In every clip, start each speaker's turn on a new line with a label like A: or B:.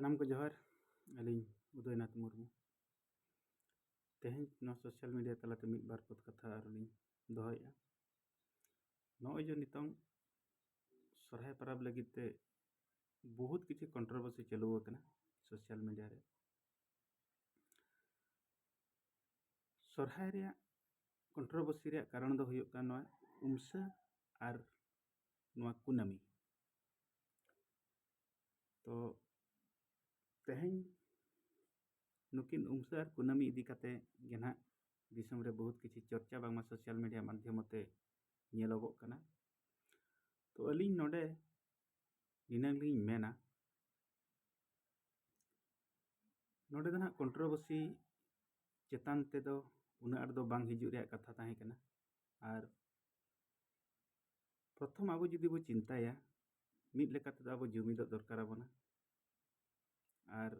A: ᱥᱟᱱᱟᱢ ᱠᱚ ᱡᱚᱦᱟᱨ ᱟᱹᱞᱤᱧ ᱩᱫᱚᱭᱱᱟᱛᱷ ᱢᱩᱨᱢᱩ ᱛᱮᱦᱮᱧ ᱱᱚᱣᱟ ᱥᱳᱥᱟᱞ ᱢᱤᱰᱤᱭᱟ ᱛᱟᱞᱟᱛᱮ ᱢᱤᱫ ᱵᱟᱨ ᱯᱚᱫ ᱠᱟᱛᱷᱟ ᱟᱨᱞᱤᱧ ᱫᱚᱦᱚᱭᱮᱜᱼᱟ। ᱱᱚᱜᱼᱚᱭ ᱡᱮ ᱱᱤᱛᱚᱝ ᱥᱚᱨᱦᱟᱭ ᱯᱟᱨᱟᱵᱽ ᱞᱟᱹᱜᱤᱫ ᱛᱮ बहुत किसी कंट्रोवर्सी चालू आकना सोशल मीडिया रे सरहाय रे कंट्रोवर्सी रे कारण दो हुयुग कान नोआ उमसा और नोआ कुनामी तो तेहें नुकिन उमसा और कुनामी इदी काते गेना दिसम रे बहुत किसी चर्चा बांगमा सोशल मीडिया माध्यमते नेलोगोग काना। तो अलिंग नोडे निनांगलिंग मेना नोडे दो ना कंट्रोवर्सी चेतान तेदो उना आर दो बांग हिजुग रेया कथा ताहें कना। और प्रथम आबो जुदी बो चिंताया मिद लेकाते आबो जुमिदो दरकार आबोना और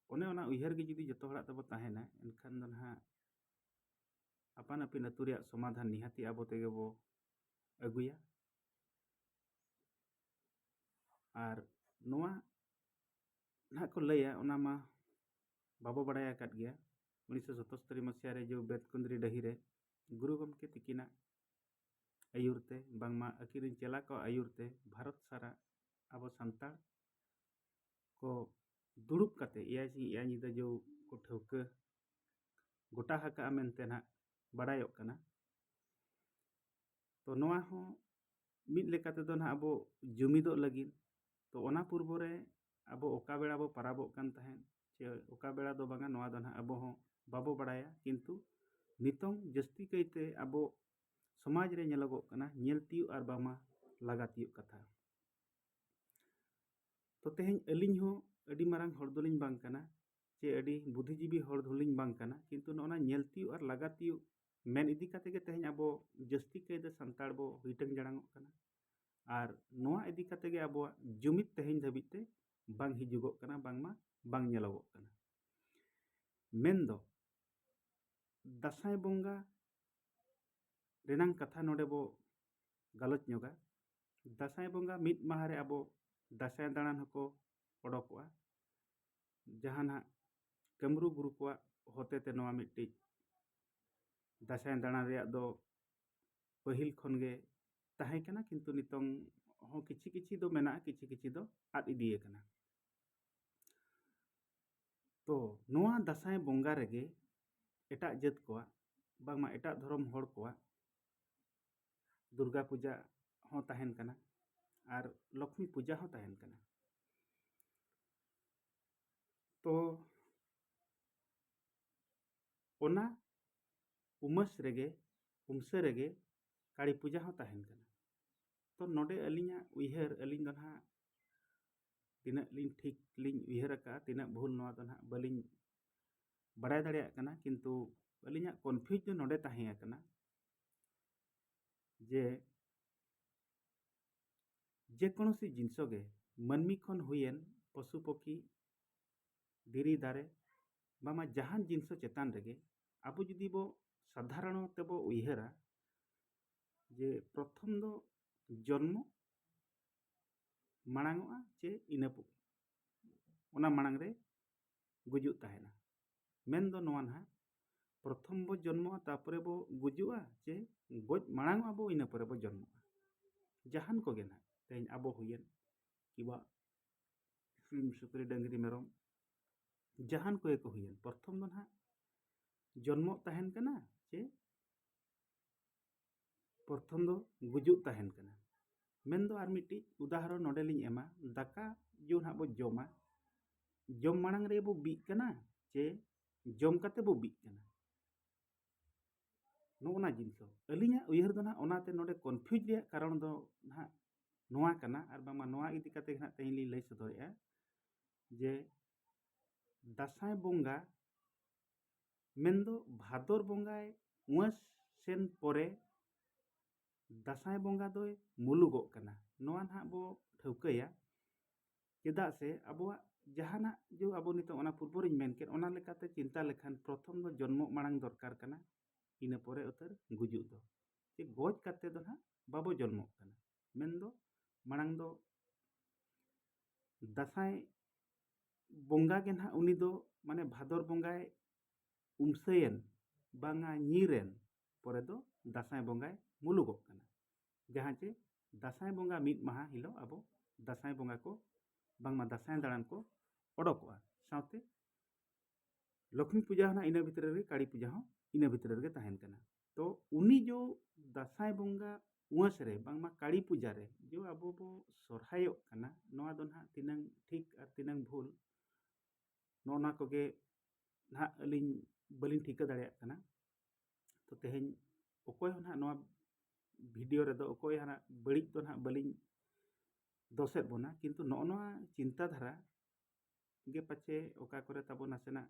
A: ओने ओना उयहर गे जुदी जतो हड़ाग ताबो ताहेना एनखान दो ना आपान आपिन अतु रेया समाधान निहाती आबो तेगे बो अगुया। और नोआ ना को लैया ओना मा बाबो बड़ाया काट गया 1977 मसीहा रे जो बेतकुंदरी डही रे गुरु गमके तिकिना आयुरते बांगमा अकिरिन चेला को आयुरते भारत सारा आबो सांताल को दुड़ुब काते एया निदा जो को ठौका गोटा हका मेनते ना बड़ायोग काना। तो नोआ हो मिद लेकाते दो ना आबो जुमिदो लगिन तो ओना पूर्व रे आबो ओका बेड़ा बो पराबो कान ताहेन चे ओका बेड़ा दो बांगा नोआ दो ना आबो हो बाबो बड़ाया किंतु नितोंग जस्ती कईते आबो समाज रे नेलोगोग काना नेलतियु और बामा लागातियु कथा। तो तेहें अलिंग हो अडी मारांग हर दोलिंग बांग काना चे अडी बुद्धिजीवी हर दोलिंग बांग काना किंतु नोना नेलतियु और लागातियु मेन इदी काते के तेहें आबो जस्ती कईते सांताड़ बो हिटंग जड़ांगोग काना। और नोआ इदी काते के आबो जुमिद तेहें धाबिते बांग हिजुगोग काना बांगमा बांग नेलोगोग काना। मेन दो दासाई बोंगा रेनांग कथा नोडे बो गलत ᱧᱚᱜᱟ। दासाई बोंगा मिद माह रे आबो दासाई दाड़ान हको ओडोकोआ जहाना कमरू गुरु को होतेते नोआ मिट्टी दासाई दाड़ान रे दो पहिल खनगे ताहें कना किंतु नितोंग हो किछि किछि दो मेना किछि किछि दो आद इदिए कना। तो नोआ दासाई बोंगा रेगे एटा जत कोआ बांगमा एटा धर्म हड़ कोआ दुर्गा पूजा हो ताहेन कना और लक्ष्मी पूजा हो ताहेन कना। तो ओना उमस रेगे उमसे रेगे काली पूजा हो ताहेन कना। तो नोडे अलिंगा उयहर अलिंग दो ना तिना लिंग ठीक लिंग उयहर का तिना भूल नोआ दो ना बलिंग बड़ाय दाड़ेया कना किंतु अलिंगा कन्फ्यूज दो नोडे ताहेया कना जे कोनोसी जिनसो गे मानमी खन हुयेन पशु पक्षी धीरी दारे बामा जहान जिनसो चेतान रेगे आबो जुदी बो साधारण तेबो उयहरा जे प्रथम दो जन्म मांगोआ चे इनापु ओना मांग रे गुजुग ताहेना। मेन दो नोआ ना प्रथम बो जन्मोआ तापरे बो गुजुआ चे गोज मांगोआ बो इना परे बो जन्मोआ जहान को गे ना तेहें आबो हुयेन किबा सिम सुकरी डंगरी मेरम जहान को एको हुयेन प्रथम दो ना जन्मो ताहेन कना चे प्रथम दो गुजुग ताहेन कना। मेन दो आर मिट्टी उदाहरण नोडे लिंग एमा दाका जो ना बो जमा जम मांग रे बो बी कना चे जम काते बो बी कना नोना जिनसो अलिंगा उयहर दो ना ओनाते नोडे कन्फ्यूज रेया कारण दो ना नोआ कना और बामा नोआ इदी काते ना तेहें लिंग लई सदरेया जे दासाई बोंगा मेन दो भादर बोंगाय उआस सेन परे दासाई बोंगा दो मुलुगोग कना नोआ ना बो ठौकया चेदा से आबो जहाना जो आबो नितो ओना पूर्वरिन मेनके ओना लेकाते चिंता लेखान प्रथम दो जन्म मांग दरकार कना इना परे उतर गुजुग दो जे गोज काते दो ना बाबो जन्मोग कना। मेन दो मांग दो दासाई ᱵᱚᱸᱜᱟ ᱜᱮ ᱱᱟᱦᱟᱜ ᱩᱱᱤ ᱫᱚ ᱢᱟᱱᱮ ᱵᱷᱟᱫᱚᱨ ᱵᱚᱸᱜᱟᱭ ᱩᱢᱥᱟᱹᱭᱮᱱ ᱵᱟᱝᱟ ᱧᱤᱨᱮᱱ ᱯᱚᱨᱮ ᱫᱚ ᱫᱟᱸᱥᱟᱭ ᱵᱚᱸᱜᱟᱭ ᱢᱩᱞᱩᱜᱚᱜ ᱠᱟᱱᱟ, ᱡᱟᱦᱟᱸ ᱪᱮ ᱫᱟᱸᱥᱟᱭ ᱵᱚᱸᱜᱟ ᱢᱤᱫ ᱢᱟᱦᱟ ᱦᱤᱞᱳᱜ ᱟᱵᱚ ᱫᱟᱸᱥᱟᱭ ᱵᱚᱸᱜᱟ ᱠᱚ ᱵᱟᱝᱢᱟ ᱫᱟᱸᱥᱟᱭ ᱫᱟᱬᱟᱱ ᱠᱚ ᱚᱰᱚᱠᱚᱜᱼᱟ। ᱥᱟᱶᱛᱮ लक्ष्मी पूजा होना इन भितर रे काली पूजा हो इन भितर रे तहन कना। तो उनी जो दासाय बंगा उआस रे बांगमा काली पूजा रे जो अब बो सोरहायो कना नोआ दो ना तिनंग ठीक और तिनंग भूल नोना कोगे ना अलिन बलिन ठिका दाड़े कना। तो तेहेन ओकोय ना नोआ भिडियो रे दो ओकोय ना बड़ी तो ना बलिन दोसेत बोना किंतु नोआ चिंता धारा गे पाचे ओका करे तबो नासेना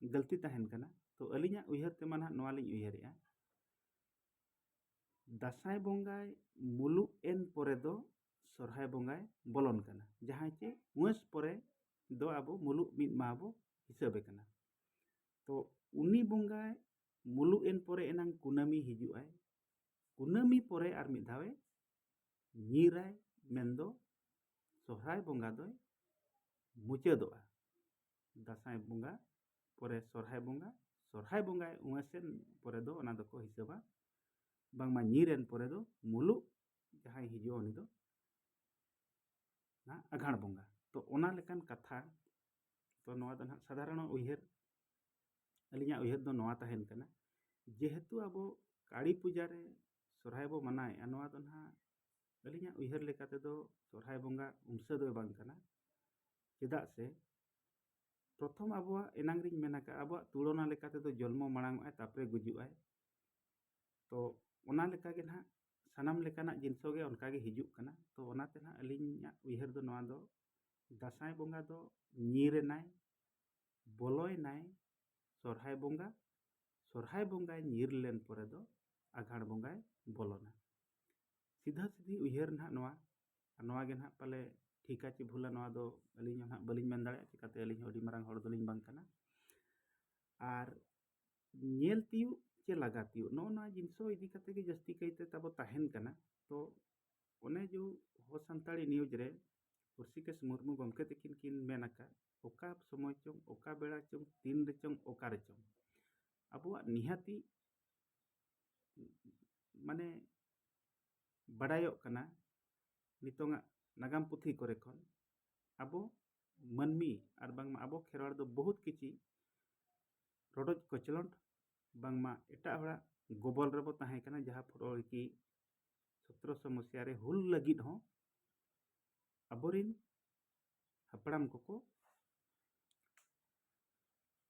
A: गलती तहन कना। तो अलिया उयहर ते माना नोआ लिन उयहरेआ दासाय बंगाय मुलु एन परे दो सोरहाय बंगाय बोलन कना, जहां चे उस परे दो आबो मुलु मिद माबो हिसाबे कना। तो उनी बंगाय मुलु एन परे एनांग कुनामी हिजुआय, कुनामी परे आर मिद धावे ᱧᱤᱨᱟᱭ मेंदो सोरहाय बंगा दोय मुचादोआ। दासाय बंगा परे सोरहाय बंगाय उएसेन परे दो ओना दको हिसाबा बांगमा ᱧᱤᱨᱮन परे दो मुलु जहां हिजो उनी दो ना आघाण बंगा। तो ओना लेकान कथा तो नोआ दो ना साधारण उयहर अलिया उयहर दो नोआ तहन कना जेहेतु आबो काली पूजा रे सोरहाय बो मनाए नोआ दो ना अलिया उयहर लेकाते दो सोरहाय बंगा उमसा दो बांग कना। चेदा से प्रथम आबोआ एनांग रिन मेनाका आबोआ तुलना लेकाते दो जन्म मांग आय तापरे गुजुआय। तो ओना लेका गे ना सानाम लेकाना जिनसो गे उनका गे हिजुक कना। तो ओनाते ना अलिया उयहर दो नोआ दो दासाय बंगा दो ᱧᱤᱨᱮᱱᱟᱭ बोलोयनाय सोरहाय बंगाय ᱧᱤᱨ लेन परे दो आघाण बंगाय बोलोना। सीधा सीधी उयहर ना नोआ नोआ गे ना पाले ठीका चे भूला नोआ दो अलिन ना बलिन मेन दाड़े चिकाते अलिन अडी मारांग हड़ दोलिन बांग कना। आर ñेल तियु चे लगा तियु नोना जिनसो इदी कते गे जस्ती कइते तब तहन कना। तो ओने जो हो संताड़ी न्यूज रे पुरसिकेश मुर्मू गमके तकिन किन मेनका ओका समय चों ओका बेड़ा चों तीन रे चों ओका रे चों अबुआ निहाती माने बड़ायोक कना नितोंगा नागाम पुथी करे खन अबो मनमी आर बांगमा अबो खेरवाड़ दो बहुत किछि रोडोज कचलंट बांगमा एटा हड़ा गोबल रेबो ताहे कना जहां फरो की 1700 मसिया रे हुल लगिद हो अबोरिन हपड़ाम को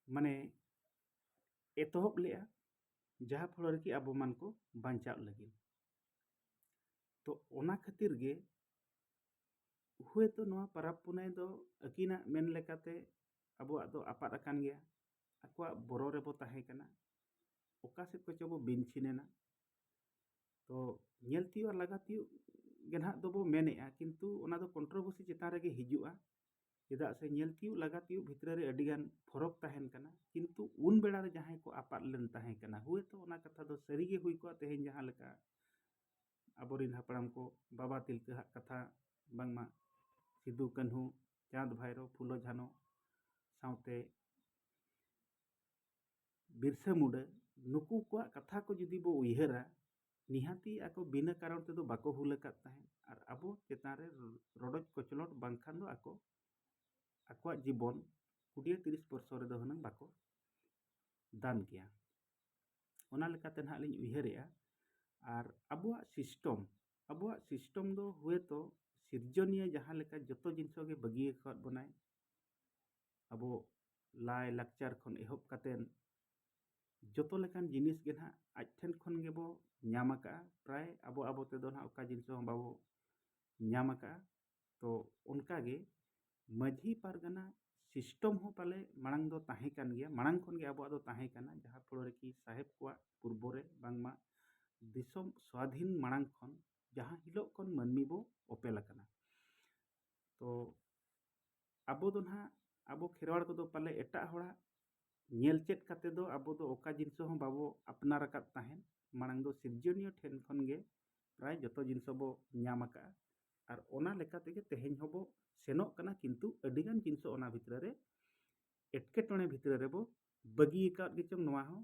A: माने एतोहब लेआ जहां फलो की अब मन को बांचाव लगी। तो ओना खातिर गे हुए तो नोआ परब पुनाय दो अकिना मेन लेकाते अबुआ दो आपाद अकान गया अकुआ बोरो रेबो ताहे कना ओका से को चबो बिनछिनेना। तो ñेलतियो और लगातियो गेनहा दो बो मेनेआ किंतु ओना दो कंट्रोवर्सी चितान रेगे हिजुआ। चेदा से ñेलतियो लगातियो भितर रे अडिगान फरक ताहेन कना किंतु उन बेड़ा रे जहां को आपाद लेन ताहे कना हुए तो ओना कथा दो सरीगे हुई को तेहेन जहां लेका अबोरिन हपड़ाम को बाबा तिलका कथा बांगमा सिद्धू कान्हू चांद भैरव फुलो झानो साउते बिरसा मुंडा नुकु को कथा को जुदी बो उयहरा निहाती आको बिना कारण ते दो बाको हुलका ताहे और अबो चेतान रे रोडोज कचलट बांखान दो आको आको जीवन 20-30 वर्ष रे दो हनंग बाको दान किया। ओना लेकाते ना लिन उयहरेआ और अबुआ सिस्टम दो हुए तो सिरजनिया जहां लेका जतो जिनसो गे बगी खत बनाय अबो लाय लाक्चर खन एहब कातेन जतो लेकान जिनिस गे ना आज ठेन खन गे बो ᱧᱟᱢᱟका प्राय अबो ते दो ना ओका जिनसो बाबो ᱧᱟᱢᱟका। तो उनका गे माझी पारगना सिस्टम हो पाले मांग दो ताहे कान गया मांग खन गे अबो दो ताहे काना जहां फलोरे की साहेब को पूर्वरे बांगमा दिसम स्वाधीन मांग खन जहां हिलो खन मनमी बो ओपेल कना। तो अबो दो ना अबो खेरवाड़ को दो पाले एटा होड़ा ñेल चेत काते दो अबो दो ओका जिनसो हो बाबो अपनार का ताहेन मांग दो सिरजनियो ठेन खन गे प्राय जतो जिनसो बो ᱧᱟᱢᱟका और ओना लेका तेगे तेहेन होबो सेनोक कना किंतु अडिगान जिनसो ओना भितर रे एटकेटोणे भितर रेबो बगी एकाद गेचों नोवा हो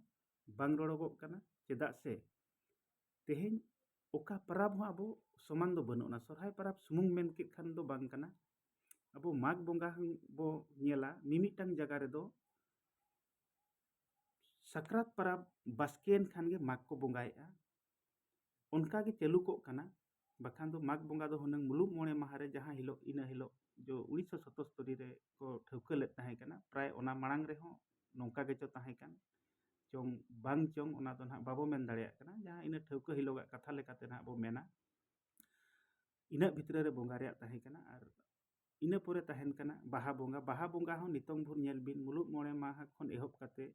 A: बांग रड़ोगोग कना चेदाग से तेहेñ ओका परब हो आबो समान दो बनुना सरहाय परब सुमुंग मेन के खान दो बांग कना आबो माग बोंगा बो नेला मिमिटांग जगह रे दो साक्रात परब बास्केन खान गे माग को बोंगाएगा उनका के चालू को कना बखान दो माग बोंगा दो हुनंग मुलुग मोणे माहारे जहां हिलो इन हिलो जो 1977 रे को ठौका ले ताहे कना प्राय ओना मांग रे हो नोंका गे चो ताहे कन चोंग बांग चोंग ओना दो ना बाबो मेन दाड़िया कना जहां इन ठौका हिलोगा कथा लेकाते ना बो मेना इन भितर रे बोंगा रे ताहे कना और इन पोरे ताहेन कना बाहा बोंगा हो नितोंग भुर नेल बिन मुलुग मोणे माहा खन एहब काते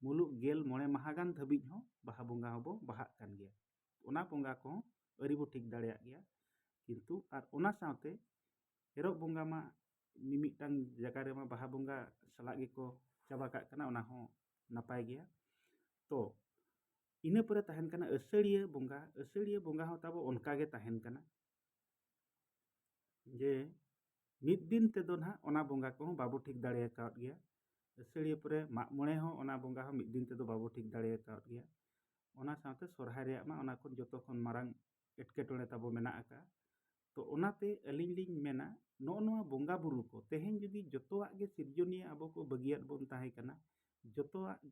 A: मुलुग गेल मोणे माहा गान धाबिज हो बाहा बोंगा हो बो बाहा कान गया ओना बोंगा को अरिबो ठीक दाड़िया गया किंतु और ओना साथे एरब बोंगा मा मिमिटांग जगह रे मा बाहा बोंगा सला गे को चाबा का कना ओना हो नापाय गया तो इन पोरे ताहेन कना असड़िया बोंगा हो ताबो उनका गे ताहेन कना जे मिद दिन ते दो ना ओना बोंगा को बाबू ठीक दाड़िया काट गया असड़िया पोरे माग मोणे हो ओना बोंगा हो मिद दिन ते दो बाबू ठीक दाड़िया काट गया ओना साथे सोरहाय रे मा ओना खन जतो खन मारांग एटकेटोणे ताबो मेना आका तो ओनाते अलिंग लिंग मेना नो नोआ बोंगा बुरु को तेहेन जुदी जतोआग गे सिरजनिया आबो को बगियात बोन ताहे कना जतोआग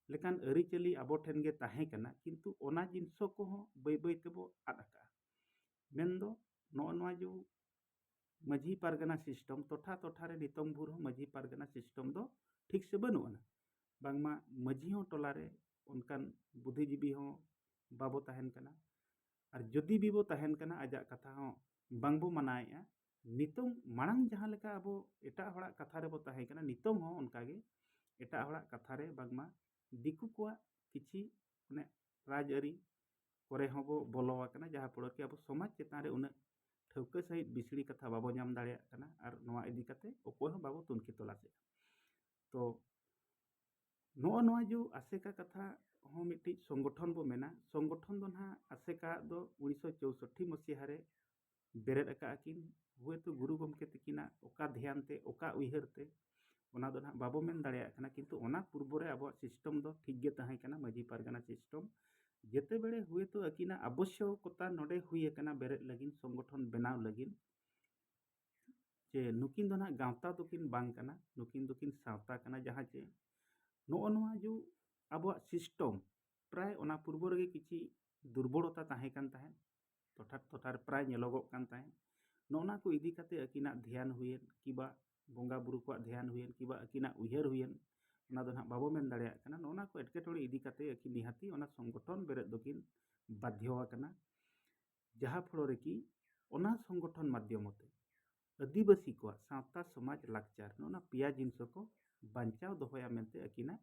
A: लेकान अरिचली आबो ठेन गे ताहे कना किंतु ओना जिनसो को हो बै बै तेबो आद आका मेनदो नो नोआ जो माझी पारगना सिस्टम टोठा टोठा रे नितोंग भुर हो माझी पारगना सिस्टम दो ठीक से बनुआना बांगमा माझी हो टोला रे उनकान बुद्धिजीवी हो बाबो ताहेन कना और जदि भी बो ताहेन कना आजा कथा हो बांगबो मनाएगा नितों मांग जहां लेका अबो एटा हड़ा कथा रे बो ताहे कना नितों हो उनका गे एटा हड़ा कथा रे बांगमा दिकु को किछि ने राजआरी करे हो बो बोलो कना जहां पड़ो के अबो समाज चेतान रे उन ठौके सहित बिसड़ी कथा बाबो नाम दाड़िया कना और नोआ इदी कते ओको हो बाबो तुनखी तोलासे तो नो नोआ जो आसेका कथा हो मिट्टी संगठन बो मेना संगठन दो ना आसेका दो 1964 मसीहा रे बेरेद अका आकिन हुए तो गुरु गमके तकिना ओका ध्यान ते ओका उइहर ते ओना दो ना बाबो मेन दाड़िया कना किंतु ओना पूर्व रे अब सिस्टम दो ठीक गे ताहे कना माझी पारगना सिस्टम जेते बेड़े हुए तो अकिना आवश्यकता नोडे हुए कना बेरेद लगिन संगठन बनाव लगिन जे नुकिन दो ना गावता दोकिन बांग कना नुकिन दोकिन सावता कना जहां चे नो नोआ जो अब सिस्टम प्राय ओना पूर्व रे किछि दुर्बलता ताहे कान ताहे टोठा टोठार प्राय नेलोगोग कान ताहे नोना को इदी काते अकिना ध्यान हुएन किबा बोंगा बुरु को ध्यान हुएन किबा अकिना उइहर हुएन ओना दो ना बाबो मेन दाड़िया कना नोना को एटकेटोड़े इदी काते अकिन निहाती ओना संगठन बेरेद दोकिन बाध्य कना जहां फलो रे कि ओना संगठन माध्यमते आदिवासी को सावता समाज लाकचार नोना पिया जिनस को बांचाव दोहया मेनते अकिना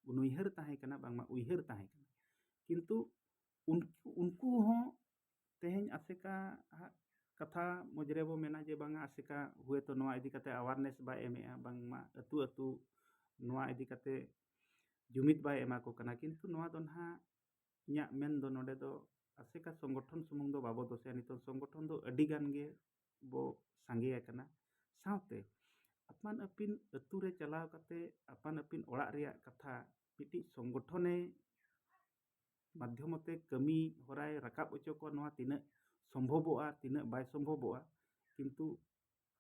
A: उनउइहर ताहे कना बांगमा उइहर ताहे कना किंतु उनको हो तेहेन आसेका कथा मजरे बो मेना जे बांगा आसेका हुए तो नोआ इदी काते अवेयरनेस बाय एमेआ बांगमा अतु अतु नोआ इदी काते जुमित बाय एमा को कना किंतु नोआ दो ना इया मेन दो नोडे दो आसेका संगठन सुमुंग दो बाबो दोसे नितो संगठन दो अडी गान गे बो सांगे कना सावते अपन अपिन अतु रे चलाव काते अपन अपिन ओड़ा रिया कथा मिट्टी संगठने माध्यमते कमी होराय राकाब ओचो को नोआ तिना संभवोआ तिना बाय संभवोआ किंतु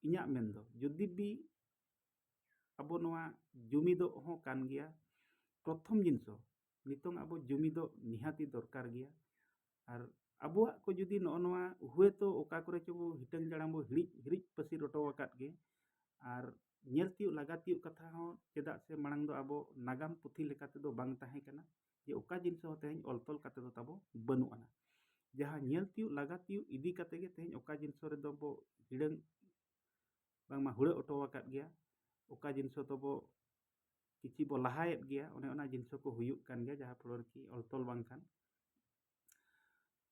A: इन्या मेन दो जदि भी अब नोआ जुमिदो हो कान गया प्रथम जिनसो नितों अब जुमिदो निहाती दरकार गया और अबुआ को जुदी नो नोआ हुए तो ओका करे चो हिटंग जड़ाम बो हिड़िज पसी रोटो अकात गे और नेलतियो लगातियो कथा हो चेदा से मांग दो अब नागाम पुथी लेकाते दो बांग ताहे कना जे ओका जिनस हो तेहेन अलतल काते दो ताबो बनुआना जहां नेलतियो लगातियो इदी काते गे तेहेन ओका जिनस रे दो बो हिड़ंग बांगमा हुड़ा ओटो अकात गया ओका जिनस तो बो किछि बो लहायत गया ओने ओना जिनस को हुयुक कान गया जहां फ्लोर की अलतल बांग खान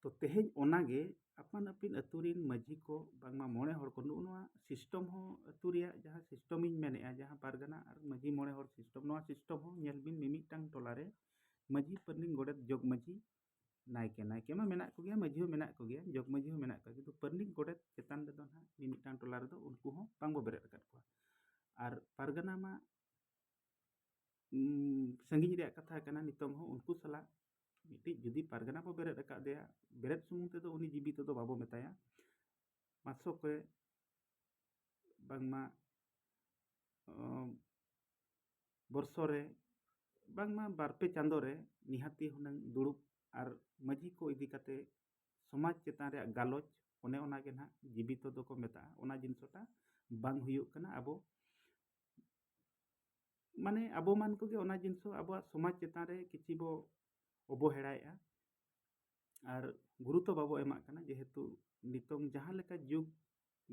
A: तो तेहेन ओनागे अपन अपिन अतुरिन माझी को बांगमा मोणे हर को नुआ सिस्टम हो अतुरिया जहां सिस्टम इन मेनेआ जहां पारगना और माझी मोणे हर सिस्टम नुआ सिस्टम हो नेल बिन मिमिटांग टोलारे माझी परनिंग गोडेत जोग माझी नायके मा मेना को गया माझी हो मेना को गया जोग माझी हो मेना को किंतु परनिंग गोडेत चेतान रे दो ना मिमिटांग टोलारे दो उनको हो बांगबो बेरेद अकात को और पारगना मा ᱥᱟᱺᱜᱤᱧ ᱨᱮᱭᱟᱜ ᱠᱟᱛᱷᱟ ᱠᱟᱱᱟ ᱱᱤᱛᱚᱝ ᱦᱚᱸ ᱩᱱᱠᱩ ᱥᱟᱞᱟᱜ ᱢᱤᱫᱴᱤᱡ ᱡᱩᱫᱤ ᱯᱟᱨᱜᱟᱱᱟ ᱵᱚ ᱵᱮᱨᱮᱫ ᱟᱠᱟᱫᱮᱭᱟ ᱵᱮᱨᱮᱫ ᱥᱩᱢᱩᱝ ᱛᱮᱫᱚ ᱩᱱᱤ ᱡᱤᱵᱤᱛᱚ ᱫᱚ ᱵᱟᱵᱚ ᱢᱮᱛᱟᱭᱟ ᱢᱟᱥᱚᱠ ᱨᱮ ᱵᱟᱝᱢᱟ ᱵᱚᱨᱥᱚ ᱨᱮ ᱵᱟᱝᱢᱟ ᱵᱟᱨᱯᱮ ᱪᱟᱸᱫᱳ ᱨᱮ ᱱᱤᱦᱟᱹᱛᱤ ᱦᱩᱱᱟᱹᱝ ᱫᱩᱲᱩᱵ ᱟᱨ ᱢᱟᱺᱡᱷᱤ ᱠᱚ ᱤᱫᱤ ᱠᱟᱛᱮ ᱥᱚᱢᱟᱡᱽ ᱪᱮᱛᱟᱱ ᱨᱮᱭᱟᱜ ᱜᱟᱞᱚᱪ ᱚᱱᱮ ᱚᱱᱟᱜᱮ ᱱᱟᱦᱟᱜ ᱡᱤᱵᱤᱛᱚ ᱫᱚᱠᱚ ᱢᱮᱛᱟᱜᱼᱟ ᱚᱱᱟ ᱡᱤᱱᱤᱥᱴᱟ ᱵᱟᱝ ᱦᱩᱭᱩᱜ ᱠᱟᱱᱟ ᱟᱵᱚ ᱢᱟᱱᱮ ᱟᱵᱚ ᱢᱟᱱ ᱠᱚᱜᱮ ᱚᱱᱟ ᱡᱤᱱᱤᱥ ᱟᱵᱚᱣᱟᱜ ᱥᱚᱢᱟᱡᱽ ᱪᱮᱛᱟᱱ ᱨᱮ ᱠᱤᱪᱷᱤ ᱵᱚ ᱚᱵᱚᱦᱮᱲᱟᱭᱮᱫᱼᱟ ᱟᱨ ᱜᱩᱨᱩᱛᱛᱚ ᱵᱟᱵᱚ ᱮᱢᱟᱜ ᱠᱟᱱᱟ ᱡᱮᱦᱮᱛᱩ ᱱᱤᱛᱚᱝ ᱡᱟᱦᱟᱸ ᱞᱮᱠᱟ ᱡᱩᱜᱽ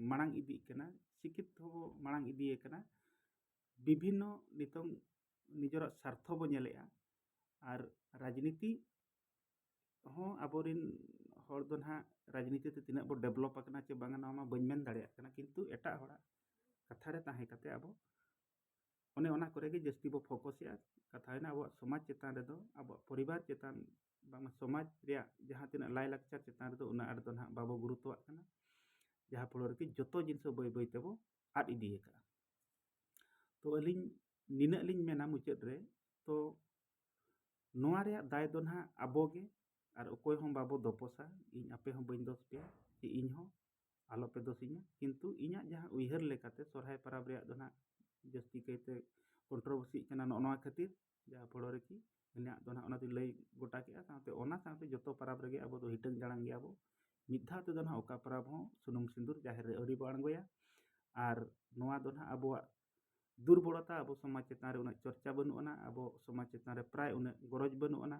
A: ᱢᱟᱲᱟᱝ ᱤᱫᱤᱜ ᱠᱟᱱᱟ ᱥᱤᱠᱠᱷᱤᱛ ᱦᱚᱸᱵᱚ ᱢᱟᱲᱟᱝ ᱤᱫᱤᱭ ᱠᱟᱱᱟ ᱵᱤᱵᱷᱤᱱᱱᱚ ᱱᱤᱛᱚᱝ ᱱᱤᱡᱮᱨᱟᱜ ᱥᱟᱨᱛᱷᱚ ᱵᱚ ᱧᱮᱞᱮᱜᱼᱟ ᱟᱨ ᱨᱟᱡᱽᱱᱤᱛᱤ ᱦᱚᱸ ᱟᱵᱚᱨᱮᱱ ᱦᱚᱲ ᱫᱚ ᱱᱟᱦᱟᱜ ᱨᱟᱡᱽᱱᱤᱛᱤ ᱛᱮ ᱛᱤᱱᱟᱹᱜ ᱵᱚ ᱰᱮᱵᱷᱞᱚᱯ ᱟᱠᱟᱱᱟ ᱪᱮ ᱵᱟᱝᱟ ᱱᱚᱣᱟ ᱢᱟ ᱵᱟᱹᱧ ᱢᱮᱱ ᱫᱟᱲᱮᱭᱟᱜ ᱠᱟᱱᱟ ᱠᱤᱱᱛᱩ ᱮᱴᱟᱜ ᱦᱚᱲᱟᱜ ᱠᱟᱛᱷᱟ ᱨᱮ ᱛᱟᱦᱮᱸ ᱠᱟᱛᱮ ᱟᱵᱚ ᱚᱱᱮ ᱚᱱᱟ ᱠᱚᱨᱮ ᱜᱮ ᱡᱟᱹᱥᱛᱤ ᱵᱚ ᱯᱷᱳᱠᱟᱥᱮᱜᱼᱟ ᱠᱟᱛᱷᱟ ᱦᱩᱭᱱᱟ ᱟᱵᱚᱣᱟᱜ ᱥᱚᱢᱟᱡᱽ ᱪᱮᱛᱟन ᱨᱮᱫᱚ ᱟᱵᱚᱣᱟᱜ ᱯᱚᱨᱤᱵᱟᱨ ᱪᱮᱛᱟᱱ ᱵᱟᱝᱢᱟ ᱥᱚᱢᱟᱡᱽ ᱨᱮᱭᱟᱜ ᱡᱟᱦᱟᱸ ᱛᱤᱱᱟᱹᱜ ᱞᱟᱭᱼᱞᱟᱠᱪᱟᱨ ᱪᱮᱛᱟन ᱨᱮᱫᱚ ᱩᱱᱟᱹᱜ ᱟᱸᱴ ᱫᱚ ᱱᱟᱦᱟᱜ ᱵᱟᱵᱚ ᱜᱩᱨᱩᱛᱛᱚᱣᱟᱜ ᱠᱟᱱᱟ ᱡᱟᱦᱟᱸ ᱯᱷᱚᱲᱚ ᱨᱮᱜᱮ ᱡᱚᱛᱚ ᱡᱤᱱᱤᱥ ᱵᱟᱹᱭ ᱵᱟᱹᱭ ᱛᱮᱵᱚ ᱟᱫ ᱤᱫᱤ ᱟᱠᱟᱜᱼᱟ ᱛᱚ ᱟᱹᱞᱤᱧ ᱱᱤᱱᱟᱹᱜ ᱞᱤᱧ ᱢᱮᱱᱟ ᱢᱩᱪᱟᱹᱫ ᱨᱮ ᱛᱚ ᱱᱚᱣᱟ ᱨᱮᱭᱟᱜ ᱫᱟᱭ ᱫᱚ ᱱᱟᱦᱟᱜ ᱟᱵᱚᱜᱮ ᱟᱨ ᱚᱠᱚᱭ ᱦᱚᱸ ᱵᱟᱵᱚ ᱫᱳᱯᱳᱥᱟ ᱤᱧ ᱟᱯᱮ ᱦᱚᱸ ᱵᱟᱹᱧ ᱫᱳᱥ ᱯᱮᱭᱟ ᱡᱮ ᱤᱧ ᱦᱚᱸ ᱟᱞᱚᱯᱮ ᱫᱳᱥᱤᱧᱟ ᱠᱤᱱᱛᱩ ᱤᱧᱟᱹᱜ ᱡᱟᱦᱟᱸ ᱩᱭᱦᱟᱹᱨ ᱞᱮᱠᱟᱛᱮ ᱥᱚᱨᱦᱟᱭ ᱯᱚᱨᱚᱵᱽ ᱨᱮᱭᱟᱜ ᱫᱚ ᱱᱟᱦᱟᱜ ᱡᱟᱹᱥᱛᱤ ᱠᱟᱭᱛᱮ ᱠᱚᱱᱴᱨᱳᱵᱷᱟᱨᱥᱤᱜ ᱠᱟᱱᱟ ᱱᱚᱜᱼᱚ ᱱᱚᱣᱟ ᱠᱷᱟᱹᱛᱤᱨ ᱡᱟᱦᱟᱸ ᱯᱷᱚᱲᱚ ᱨᱮᱠᱤ ᱤᱧᱟᱹᱜ ᱫᱚ ᱱᱟᱦᱟᱜ ᱚᱱᱟ ᱫᱚᱧ ᱞᱟᱹᱭ ᱜᱚᱴᱟ ᱠᱮᱜᱼᱟ ᱥᱟᱶᱛᱮ ᱡᱚᱛᱚ ᱯᱚᱨᱚᱵᱽ ᱨᱮᱜᱮ ᱟᱵᱚ ᱫᱚ ᱦᱤᱴᱟᱹᱝ ᱡᱟᱲᱟᱝ ᱜᱮᱭᱟᱵᱚ ᱢᱤᱫ ᱫᱷᱟᱣ ᱛᱮᱫᱚ ᱱᱟᱦᱟᱜ ᱚᱠᱟ ᱯᱚᱨᱚᱵᱽ ᱦᱚᱸ ᱥᱩᱱᱩᱢ ᱥᱤᱸᱫᱩᱨ ᱡᱟᱦᱮᱨ ᱨᱮ ᱟᱹᱣᱨᱤ ᱵᱚ ᱟᱬᱜᱚᱭᱟ ᱟᱨ ᱱᱚᱣᱟ ᱫᱚ ᱱᱟᱦᱟᱜ ᱟᱵᱚᱣᱟᱜ ᱫᱩᱨᱵᱚᱞᱚᱛᱟ ᱟᱵᱚ ᱥᱚᱢᱟᱡᱽ ᱪᱮᱛᱟन ᱨᱮ ᱩᱱᱟᱹᱜ ᱪᱚᱨᱪᱟ ᱵᱟᱹᱱᱩᱜ ᱟᱱᱟ ᱟᱵᱚ ᱥᱚᱢᱟᱡᱽ ᱪᱮᱛᱟन ᱨᱮ ᱯᱨᱟᱭ ᱩᱱᱟᱹᱜ ᱜᱚᱨᱚᱡᱽ ᱵᱟᱹᱱᱩᱜ ᱟᱱᱟ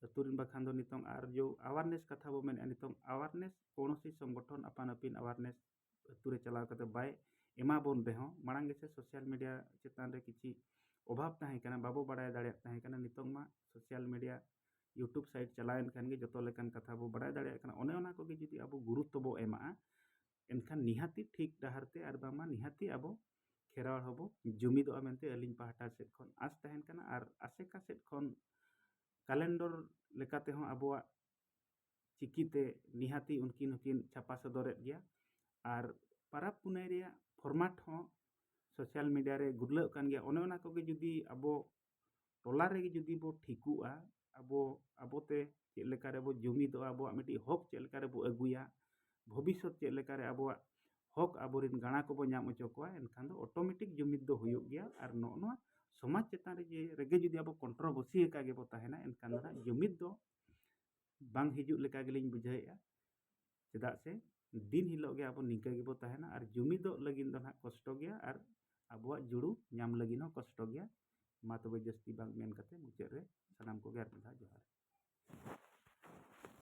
A: ᱟᱹᱛᱩ ᱨᱮᱱ ᱵᱟᱠᱷᱟᱱ ᱫᱚ ᱱᱤᱛᱚᱝ ᱟᱨ ᱡᱚ ᱟᱣᱟᱨᱱᱮᱥ ᱠᱟᱛᱷᱟ ᱵᱚ ᱢᱮᱱᱮᱫᱼᱟ ᱱᱤᱛᱚᱝ ᱟᱣᱟᱨᱱᱮᱥ ᱠᱳᱱᱳᱥᱤ ᱥᱚᱝᱜᱚᱴᱷᱚᱱ ᱟᱯᱟᱱ ᱟᱹᱯᱤᱱ ᱟᱣᱟᱨᱱᱮᱥ ᱟᱹᱛᱩ ᱨᱮ ᱪᱟᱞᱟᱣ ᱠᱟᱛᱮ ᱵᱟᱭ ᱮᱢᱟᱵᱚᱱ ᱨᱮᱦᱚᱸ ᱢᱟᱲᱟᱝ ᱜᱮᱥᱮ ᱥᱳᱥᱟᱞ ᱢᱤᱰᱤᱭᱟ ᱪᱮᱛᱟन ᱨᱮ ᱠᱤᱪᱷᱤ ᱚᱵᱷᱟᱵᱽ ᱛᱟᱦᱮᱸ ᱠᱟᱱᱟ ᱵᱟᱵᱚ ᱵᱟᱲᱟᱭ ᱫᱟᱲᱮᱭᱟᱜ ᱛᱟᱦᱮᱸ ᱠᱟᱱᱟ ᱱᱤᱛᱚᱝ ᱢᱟ ᱥᱳᱥᱟᱞ ᱢᱤᱰᱤᱭᱟ ᱤᱭᱩᱴᱩᱵᱽ ᱥᱟᱭᱤᱴ ᱪᱟᱞᱟᱣᱮᱱ ᱠᱷᱟᱱ ᱜᱮ ᱡᱚᱛᱚ ᱞᱮᱠᱟᱱ ᱠᱟᱛᱷᱟ ᱵᱚ ᱵᱟᱲᱟᱭ ᱫᱟᱲᱮᱭᱟᱜ ᱠᱟᱱᱟ ᱚᱱᱮ ᱚᱱᱟ ᱠᱚᱜᱮ ᱡᱩᱫᱤ ᱟᱵᱚ ᱜᱩᱨᱩᱛᱛᱚ ᱵᱚ ᱮᱢᱟᱜᱼᱟ ᱮᱱᱠᱷᱟन ᱱᱤᱦᱟᱹᱛᱤ ᱴᱷᱤᱠ ᱰᱟᱦᱟᱨ ᱛᱮ ᱟᱨ ᱵᱟᱝᱢᱟ ᱱᱤᱦᱟᱹᱛᱤ ᱟᱵᱚ ᱠᱷᱮᱨᱣᱟᱲ ᱦᱚᱸᱵᱚ ᱡᱩᱢᱤᱫᱚᱜᱼᱟ ᱢᱮᱱᱛᱮ ᱟᱹᱞᱤᱧ ᱯᱟᱦᱴᱟ ᱥᱮᱫ ᱠᱷᱚᱱ ᱟᱸᱥ ᱛᱟᱦᱮᱱ ᱠᱟᱱᱟ ᱟᱨ ᱟᱥᱮᱠᱟ ᱥᱮᱫ ᱠᱷᱚᱱ ᱠᱮᱞᱮᱱᱰᱟᱨ ᱞᱮᱠᱟ ᱛᱮᱦᱚᱸ ᱟᱵᱚᱣᱟᱜ ᱪᱤᱠᱤᱛᱮ ᱱᱤᱦᱟᱹᱛᱤ ᱩᱱᱠᱤᱱ ᱦᱚᱸᱠᱤᱱ ᱪᱷᱟᱯᱟ ᱥᱚᱫᱚᱨᱮᱫ ᱜᱮᱭᱟ ᱟᱨ ᱯᱚᱨᱚᱵᱽ ᱯᱩᱱᱟᱹᱭ ᱨᱮᱭᱟᱜ ᱯᱷᱚᱨᱢᱟᱴ ᱦᱚᱸ ᱥᱳᱥᱟᱞ ᱢᱤᱰᱤᱭᱟ ᱨᱮ ᱜᱩᱨᱞᱟᱹᱜ ᱠᱟᱱ ᱜᱮᱭᱟ ᱚᱱᱮ ᱚᱱᱟ ᱠᱚᱜᱮ ᱡᱩᱫᱤ ᱟᱵᱚ ᱴᱚᱞᱟ ᱨᱮᱜᱮ ᱡᱩᱫᱤ ᱵᱚ ᱴᱷᱤᱠᱚᱜᱼᱟ ᱟᱵᱚᱛᱮ ᱪᱮᱫ ᱞᱮᱠᱟ ᱨᱮᱵᱚ ᱡᱩᱢᱤᱫᱚᱜᱼᱟ ᱟᱵᱚᱣᱟᱜ ᱢᱤᱫᱴᱤᱡ ᱦᱚᱠ ᱪᱮᱫ ᱞᱮᱠᱟ ᱨᱮᱵᱚ ᱟᱹᱜᱩᱭᱟ ᱵᱷᱚᱵᱤᱥᱥᱚᱛ ᱪᱮᱫ ᱞᱮᱠᱟᱨᱮ ᱟᱵᱚᱣᱟᱜ ᱦᱚᱠ ᱟᱵᱚᱨᱮᱱ ᱜᱟᱬᱟ ᱠᱚᱵᱚ ᱧᱟᱢ ᱦᱚᱪᱚ ᱠᱚᱣᱟ ᱮᱱᱠᱷᱟᱱ ᱫᱚ ᱚᱴᱳᱢᱮᱴᱤᱠ ᱡᱩᱢᱤᱫ ᱫᱚ ᱦᱩᱭᱩᱜ ᱜᱮᱭᱟ ᱟᱨ ᱱᱚᱜᱼᱚ ᱱᱚᱣᱟ ᱥᱚᱢᱟᱡᱽ ᱪᱮᱛᱟᱱ ᱨᱮᱜᱮ ᱡᱩᱫᱤ ᱟᱵᱚ ᱠᱚᱱᱴᱨᱳᱵᱷᱟᱨᱥᱤ ᱟᱠᱟᱫ ᱜᱮᱵᱚ ᱛᱟᱦᱮᱱᱟ ᱮᱱᱠᱷᱟᱱ ᱫᱚ ᱦᱟᱸᱜ ᱡᱩᱢᱤᱫ ᱫᱚ ᱵᱟᱝ ᱦᱤᱡᱩᱜ ᱞᱮᱠᱟ ᱜᱮᱞᱤᱧ ᱵᱩᱡᱷᱟᱹᱣᱮᱫᱼᱟ ᱪᱮᱫᱟᱜ ᱥᱮ ᱫᱤᱱ ᱦᱤᱞᱳᱜ ᱜᱮ ᱟᱵᱚ ᱱᱤᱝᱠᱟᱹ ᱜᱮᱵᱚ ᱛᱟᱦᱮᱱᱟ ᱟᱨ ᱡᱩᱢᱤᱫᱚᱜ ᱞᱟᱹᱜᱤᱫ ᱫᱚ ᱱᱟᱦᱟᱜ ᱠᱚᱥᱴᱚ ᱜᱮᱭᱟ ᱟᱨ ᱟᱵᱚᱣᱟᱜ ᱡᱩᱲᱩ ᱧᱟᱢ ᱞᱟᱹᱜᱤᱫ ᱦᱚᱸ ᱠᱚᱥᱴᱚ ᱜᱮᱭᱟ ᱢᱟ ᱛᱚᱵᱮ ᱡᱟᱹᱥᱛᱤ ᱵᱟᱝ ᱢᱮᱱ ᱠᱟᱛᱮ ᱢᱩᱪᱟᱹᱫ ᱨᱮ ᱥᱟᱱᱟᱢ ᱠᱚᱜᱮ ᱟᱨ ᱢᱤᱫ ᱫᱷᱟᱣ ᱡᱚᱦᱟᱨ